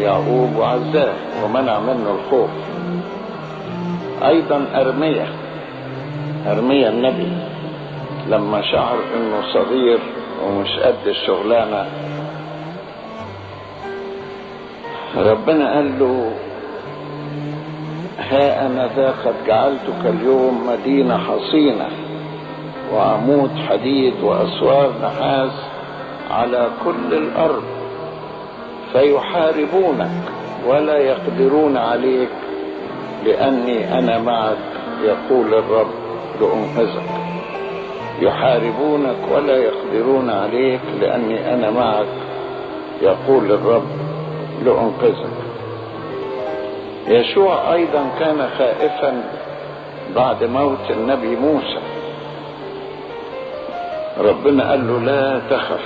يعقوب وعزاه ومنع منه الخوف. ايضا ارميا النبي لما شعر انه صغير ومش قد الشغلانة، ربنا قال له: ها انا ذا قد جعلتك اليوم مدينة حصينة وعمود حديد واسوار نحاس على كل الارض، فيحاربونك ولا يقدرون عليك، لاني انا معك يقول الرب لأنقذك. يحاربونك ولا يقدرون عليك لاني انا معك يقول الرب لأنقذك. يشوع ايضا كان خائفا بعد موت النبي موسى. ربنا قال له: لا تخف،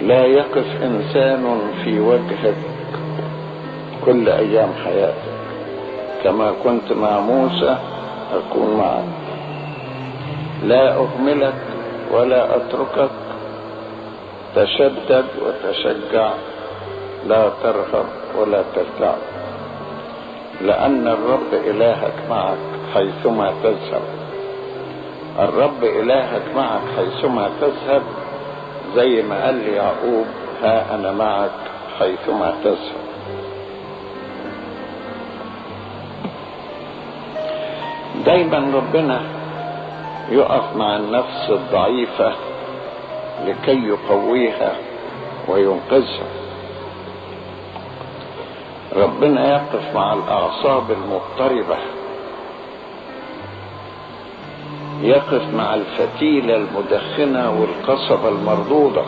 لا يقف انسان في وجهك كل ايام حياتك، كما كنت مع موسى اكون معك، لا اهملك ولا اتركك، تشدد وتشجع، لا ترهب ولا ترتعب، لان الرب الهك معك حيثما تذهب. الرب الهك معك حيثما تذهب، زي ما قال لي يعقوب: ها انا معك حيثما تذهب. دايما ربنا يقف مع النفس الضعيفة لكي يقويها وينقذها. ربنا يقف مع الأعصاب المضطربة، يقف مع الفتيلة المدخنة والقصبة المردودة.